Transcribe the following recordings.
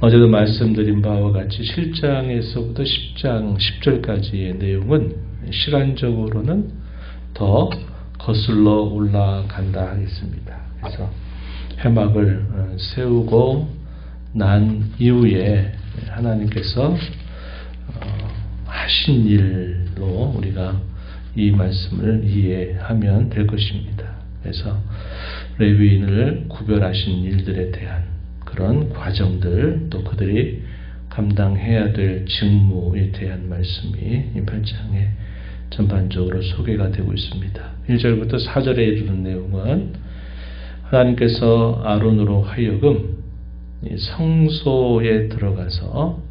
어제도 말씀드린 바와 같이 7장에서부터 10장 10절까지의 내용은 시간적으로는 더 거슬러 올라간다 하겠습니다. 그래서 회막을 세우고 난 이후에 하나님께서 하신 일로 우리가 이 말씀을 이해하면 될 것입니다. 그래서 레위인을 구별하신 일들에 대한 그런 과정들, 또 그들이 감당해야 될 직무에 대한 말씀이 이 8장에 전반적으로 소개가 되고 있습니다. 1절부터 4절에 이르는 내용은 하나님께서 아론으로 하여금 성소에 들어가서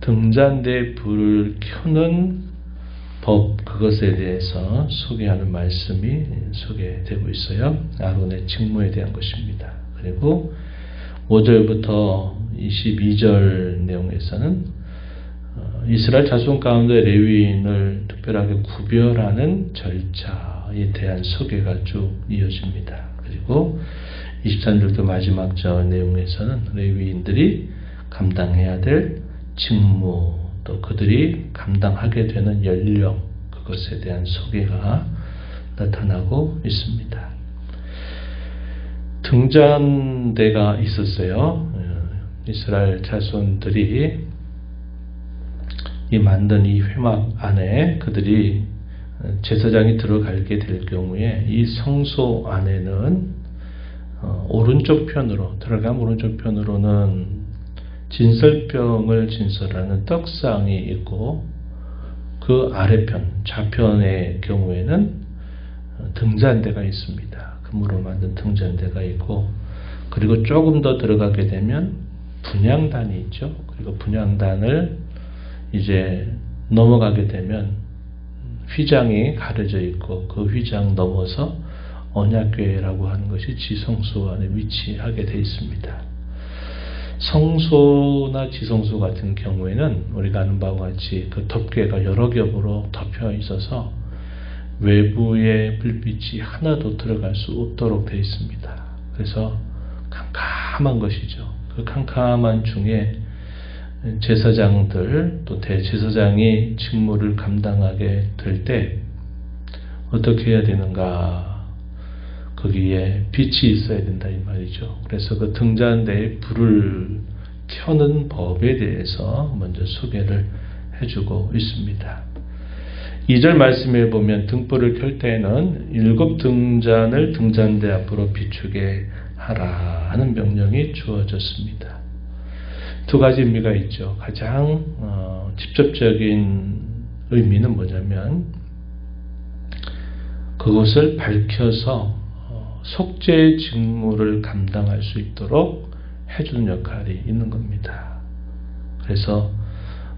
등잔대에 불을 켜는 법, 그것에 대해서 소개하는 말씀이 소개되고 있어요. 아론의 직무에 대한 것입니다. 그리고 5절부터 22절 내용에서는 이스라엘 자손 가운데 레위인을 특별하게 구별하는 절차에 대한 소개가 쭉 이어집니다. 그리고 23절부터 마지막 절 내용에서는 레위인들이 감당해야 될 직무, 또 그들이 감당하게 되는 연령, 그것에 대한 소개가 나타나고 있습니다. 등잔대가 있었어요. 이스라엘 자손들이 만든 이 회막 안에 그들이 제사장이 들어가게 될 경우에 이 성소 안에는 오른쪽 편으로 들어가면 오른쪽 편으로는 진설병을 진설하는 떡상이 있고 그 아래편 좌편의 경우에는 등잔대가 있습니다. 금으로 만든 등잔대가 있고, 그리고 조금 더 들어가게 되면 분향단이 있죠. 그리고 분향단을 이제 넘어가게 되면 휘장이 가려져 있고 그 휘장 넘어서 언약궤라고 하는 것이 지성소 안에 위치하게 되어 있습니다. 성소나 지성소 같은 경우에는 우리가 아는 바와 같이 그 덮개가 여러 겹으로 덮여 있어서 외부의 불빛이 하나도 들어갈 수 없도록 되어 있습니다. 그래서 캄캄한 것이죠. 그 캄캄한 중에 제사장들 또 대제사장이 직무를 감당하게 될 때 어떻게 해야 되는가? 거기에 빛이 있어야 된다 이 말이죠. 그래서 그 등잔대에 불을 켜는 법에 대해서 먼저 소개를 해주고 있습니다. 2절 말씀에 보면 등불을 켤 때에는 7 등잔을 등잔대 앞으로 비추게 하라 하는 명령이 주어졌습니다. 두 가지 의미가 있죠. 가장 직접적인 의미는 뭐냐면 그것을 밝혀서 속죄의 직무를 감당할 수 있도록 해주는 역할이 있는 겁니다. 그래서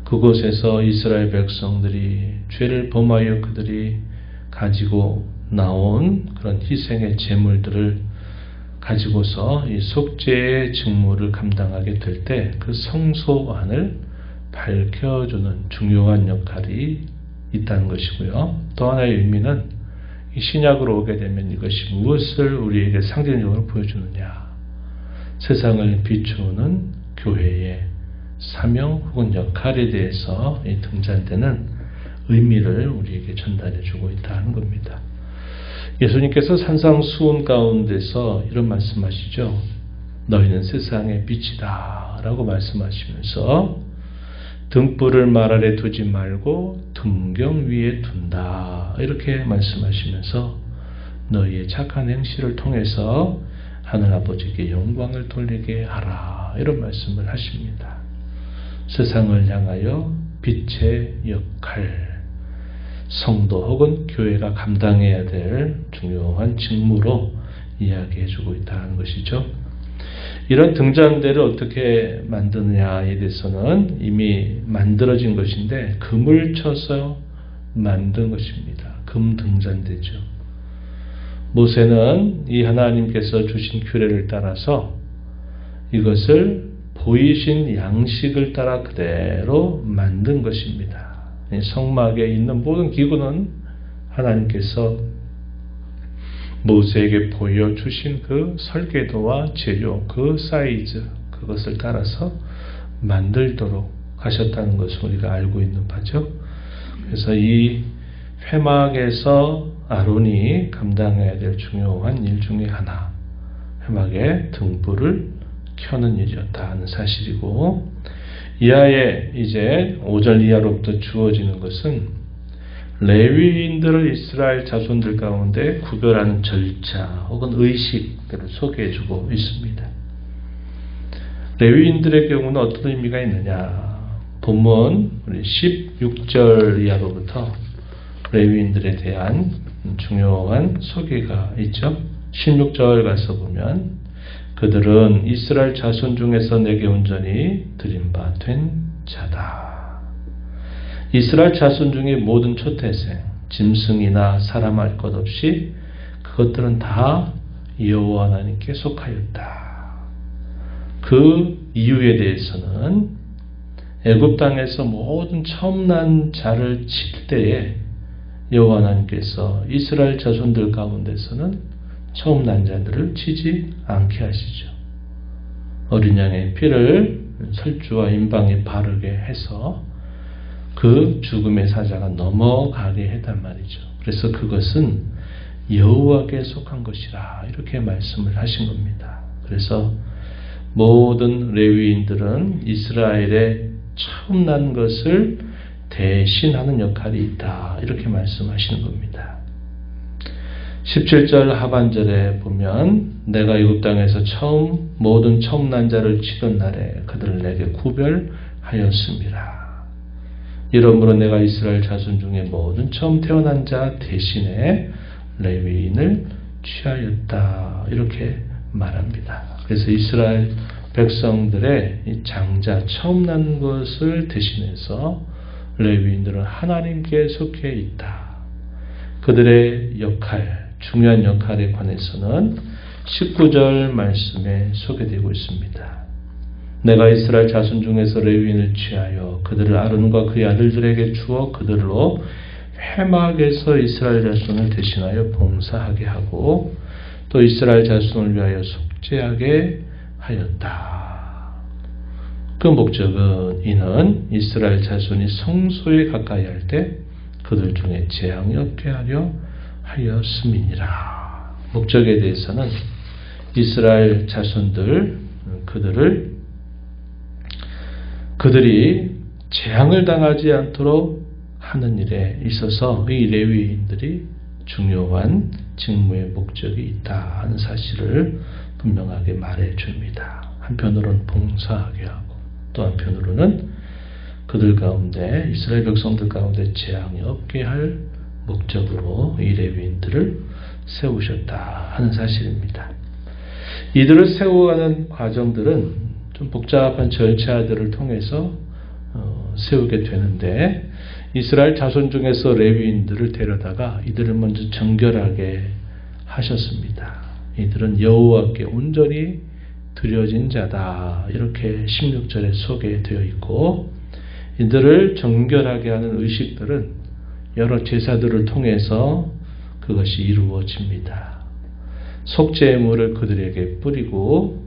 그곳에서 이스라엘 백성들이 죄를 범하여 그들이 가지고 나온 그런 희생의 제물들을 가지고서 이 속죄의 직무를 감당하게 될 때 그 성소 안을 밝혀주는 중요한 역할이 있다는 것이고요. 또 하나의 의미는 이 신약으로 오게 되면 이것이 무엇을 우리에게 상징적으로 보여주느냐. 세상을 비추는 교회의 사명 혹은 역할에 대해서 이 등잔대는 의미를 우리에게 전달해 주고 있다는 겁니다. 예수님께서 산상수훈 가운데서 이런 말씀하시죠. 너희는 세상의 빛이다 라고 말씀하시면서 등불을 말 아래 두지 말고 등경 위에 둔다 이렇게 말씀하시면서 너희의 착한 행실을 통해서 하늘아버지께 영광을 돌리게 하라 이런 말씀을 하십니다. 세상을 향하여 빛의 역할, 성도 혹은 교회가 감당해야 될 중요한 직무로 이야기해주고 있다는 것이죠. 이런 등잔대를 어떻게 만드느냐에 대해서는 이미 만들어진 것인데 금을 쳐서 만든 것입니다. 금 등잔대죠. 모세는 이 하나님께서 주신 규례를 따라서 이것을 보이신 양식을 따라 그대로 만든 것입니다. 성막에 있는 모든 기구는 하나님께서 모세에게 보여주신 그 설계도와 재료, 그 사이즈, 그것을 따라서 만들도록 하셨다는 것을 우리가 알고 있는 바죠. 그래서 이 회막에서 아론이 감당해야 될 중요한 일 중에 하나, 회막의 등불을 켜는 일이었다 하는 사실이고, 이하에 이제 5절 이하로부터 주어지는 것은 레위인들을 이스라엘 자손들 가운데 구별하는 절차 혹은 의식들을 소개해주고 있습니다. 레위인들의 경우는 어떤 의미가 있느냐? 본문 우리 16절 이하로부터 레위인들에 대한 중요한 소개가 있죠. 16절 가서 보면 그들은 이스라엘 자손 중에서 내게 온전히 드린 바 된 자다. 이스라엘 자손 중에 모든 초태생, 짐승이나 사람 할 것 없이 그것들은 다 여호와 하나님께 속하였다. 그 이유에 대해서는 애굽 땅에서 모든 처음 난 자를 칠 때에 여호와 하나님께서 이스라엘 자손들 가운데서는 처음 난 자들을 치지 않게 하시죠. 어린 양의 피를 설주와 임방에 바르게 해서 그 죽음의 사자가 넘어가게 했단 말이죠. 그래서 그것은 여호와께 속한 것이라 이렇게 말씀을 하신 겁니다. 그래서 모든 레위인들은 이스라엘의 처음 난 것을 대신하는 역할이 있다 이렇게 말씀하시는 겁니다. 17절 하반절에 보면 내가 애굽 땅에서 모든 처음 난 자를 치던 날에 그들을 내게 구별하였습니다. 이러므로 내가 이스라엘 자손 중에 모든 처음 태어난 자 대신에 레위인을 취하였다 이렇게 말합니다. 그래서 이스라엘 백성들의 이 장자 처음 난 것을 대신해서 레위인들은 하나님께 속해 있다. 그들의 역할, 중요한 역할에 관해서는 19절 말씀에 소개되고 있습니다. 내가 이스라엘 자손 중에서 레위인을 취하여 그들을 아론과 그의 아들들에게 주어 그들로 회막에서 이스라엘 자손을 대신하여 봉사하게 하고 또 이스라엘 자손을 위하여 속죄하게 하였다. 그 목적은 이는 이스라엘 자손이 성소에 가까이 할 때 그들 중에 재앙이 없게 하려 하였음이니라. 목적에 대해서는 이스라엘 자손들 그들이 재앙을 당하지 않도록 하는 일에 있어서 이 레위인들이 중요한 직무의 목적이 있다 하는 사실을 분명하게 말해 줍니다. 한편으로는 봉사하게 하고 또 한편으로는 그들 가운데 이스라엘 백성들 가운데 재앙이 없게 할 목적으로 이 레위인들을 세우셨다 하는 사실입니다. 이들을 세워가는 과정들은 좀 복잡한 절차들을 통해서 세우게 되는데 이스라엘 자손 중에서 레위인들을 데려다가 이들을 먼저 정결하게 하셨습니다. 이들은 여호와께 온전히 드려진 자다 이렇게 16절에 소개되어 있고 이들을 정결하게 하는 의식들은 여러 제사들을 통해서 그것이 이루어집니다. 속죄물을 그들에게 뿌리고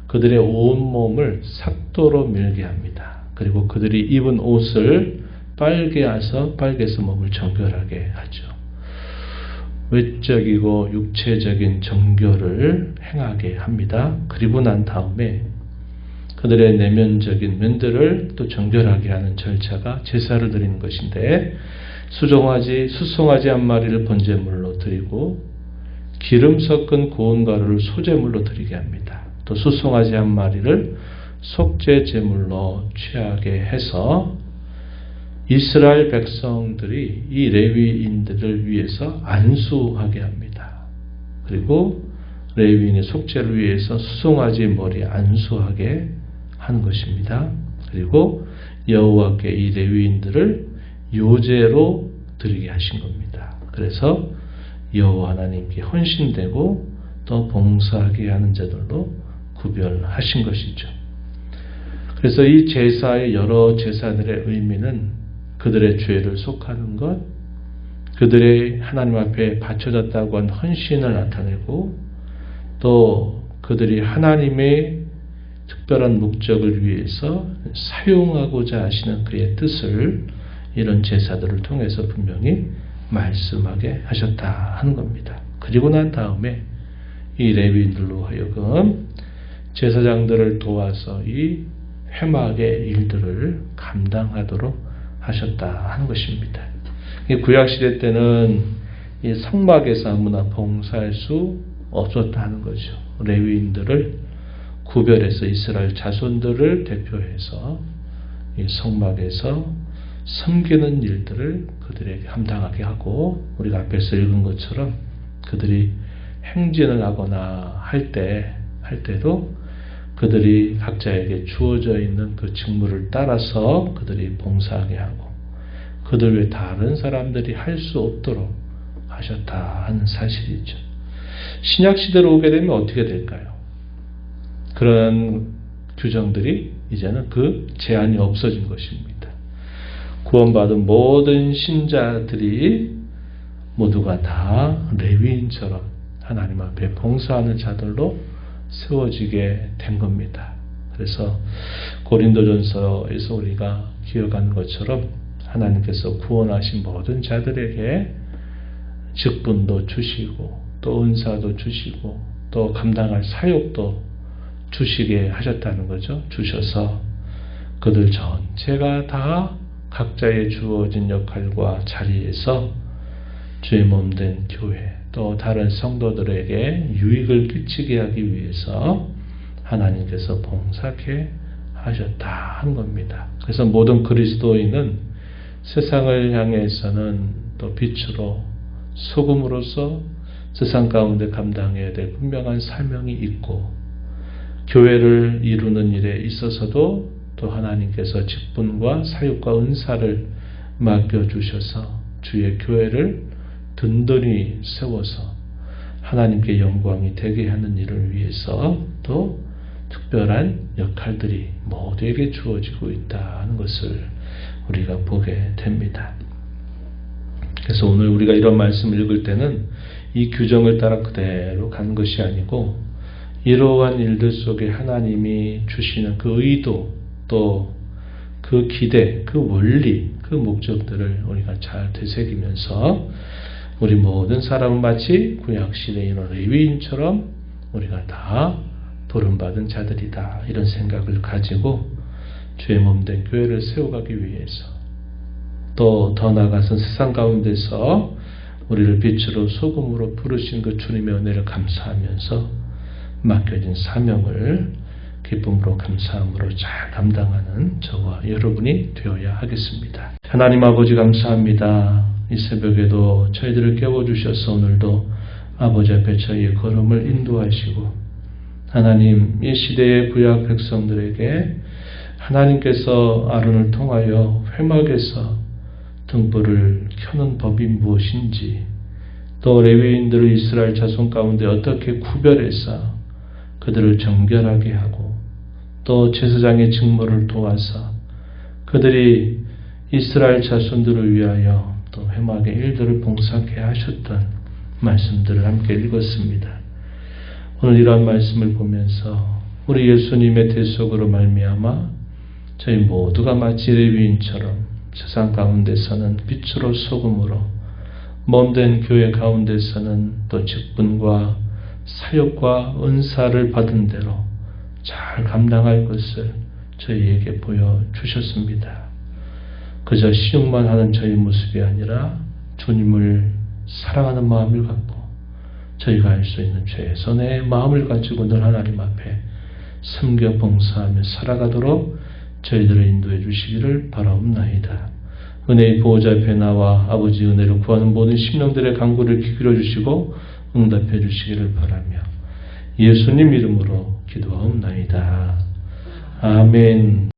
그들의 온몸을 삭도로 밀게 합니다. 그리고 그들이 입은 옷을 빨개서 몸을 정결하게 하죠. 외적이고 육체적인 정결을 행하게 합니다. 그리고 난 다음에 그들의 내면적인 면들을 또 정결하게 하는 절차가 제사를 드리는 것인데 수송아지 한 마리를 번제물로 드리고 기름 섞은 고운 가루를 소제물로 드리게 합니다. 또 수송아지 한 마리를 속죄 제물로 취하게 해서 이스라엘 백성들이 이 레위인들을 위해서 안수하게 합니다. 그리고 레위인의 속죄를 위해서 수송아지 머리에 안수하게 하는 것입니다. 그리고 여호와께 이 레위인들을 요제로 드리게 하신 겁니다. 그래서 여호와 하나님께 헌신되고 또 봉사하게 하는 자들로 구별하신 것이죠. 그래서 이 제사의 여러 제사들의 의미는 그들의 죄를 속하는 것, 그들의 하나님 앞에 바쳐졌다고 한 헌신을 나타내고 또 그들이 하나님의 특별한 목적을 위해서 사용하고자 하시는 그의 뜻을 이런 제사들을 통해서 분명히 말씀하게 하셨다 하는 겁니다. 그리고 난 다음에 이 레위인들로 하여금 제사장들을 도와서 이 회막의 일들을 감당하도록 하셨다 하는 것입니다. 구약시대 때는 이 성막에서 아무나 봉사할 수 없었다 하는 거죠. 레위인들을 구별해서 이스라엘 자손들을 대표해서 이 성막에서 섬기는 일들을 그들에게 감당하게 하고, 우리가 앞에서 읽은 것처럼 그들이 행진을 하거나 할 때도 그들이 각자에게 주어져 있는 그 직무를 따라서 그들이 봉사하게 하고, 그들 외 다른 사람들이 할 수 없도록 하셨다 하는 사실이죠. 신약 시대로 오게 되면 어떻게 될까요? 그런 규정들이 이제는 그 제한이 없어진 것입니다. 구원받은 모든 신자들이 모두가 다 레위인처럼 하나님 앞에 봉사하는 자들로 세워지게 된 겁니다. 그래서 고린도전서에서 우리가 기억하는 것처럼 하나님께서 구원하신 모든 자들에게 직분도 주시고 또 은사도 주시고 또 감당할 사역도 주시게 하셨다는 거죠. 주셔서 그들 전체가 다 각자의 주어진 역할과 자리에서 주의 몸된 교회 또 다른 성도들에게 유익을 끼치게 하기 위해서 하나님께서 봉사케 하셨다 한 겁니다. 그래서 모든 그리스도인은 세상을 향해서는 또 빛으로 소금으로서 세상 가운데 감당해야 될 분명한 사명이 있고, 교회를 이루는 일에 있어서도 또 하나님께서 직분과 사역과 은사를 맡겨주셔서 주의 교회를 든든히 세워서 하나님께 영광이 되게 하는 일을 위해서 또 특별한 역할들이 모두에게 주어지고 있다는 것을 우리가 보게 됩니다. 그래서 오늘 우리가 이런 말씀을 읽을 때는 이 규정을 따라 그대로 간 것이 아니고, 이러한 일들 속에 하나님이 주시는 그 의도 또 그 기대, 그 원리, 그 목적들을 우리가 잘 되새기면서 우리 모든 사람은 마치 구약시대의 레위인처럼 우리가 다 부름받은 자들이다, 이런 생각을 가지고 주의 몸된 교회를 세워가기 위해서, 또 더 나아가서 세상 가운데서 우리를 빛으로 소금으로 부르신 그 주님의 은혜를 감사하면서 맡겨진 사명을 기쁨으로 감사함으로 잘 감당하는 저와 여러분이 되어야 하겠습니다. 하나님 아버지 감사합니다. 이 새벽에도 저희들을 깨워주셔서 오늘도 아버지 앞에 저희의 걸음을 인도하시고, 하나님 이 시대의 구약 백성들에게 하나님께서 아론을 통하여 회막에서 등불을 켜는 법이 무엇인지, 또 레위인들을 이스라엘 자손 가운데 어떻게 구별해서 그들을 정결하게 하고, 또 제사장의 직무를 도와서 그들이 이스라엘 자손들을 위하여 또 회막의 일들을 봉사케 하셨던 말씀들을 함께 읽었습니다. 오늘 이러한 말씀을 보면서 우리 예수님의 대속으로 말미암아 저희 모두가 마치 레위인처럼 세상 가운데서는 빛으로 소금으로, 몸된 교회 가운데서는 또 직분과 사역과 은사를 받은 대로 잘 감당할 것을 저희에게 보여주셨습니다. 그저 시험만 하는 저희 모습이 아니라 주님을 사랑하는 마음을 갖고 저희가 할 수 있는 최선의 마음을 가지고 늘 하나님 앞에 섬겨 봉사하며 살아가도록 저희들을 인도해 주시기를 바라옵나이다. 은혜의 보호자 앞에 나와 아버지 은혜를 구하는 모든 심령들의 간구를 기울여 주시고 응답해 주시기를 바라며 예수님 이름으로 기도하옵나이다. 아멘.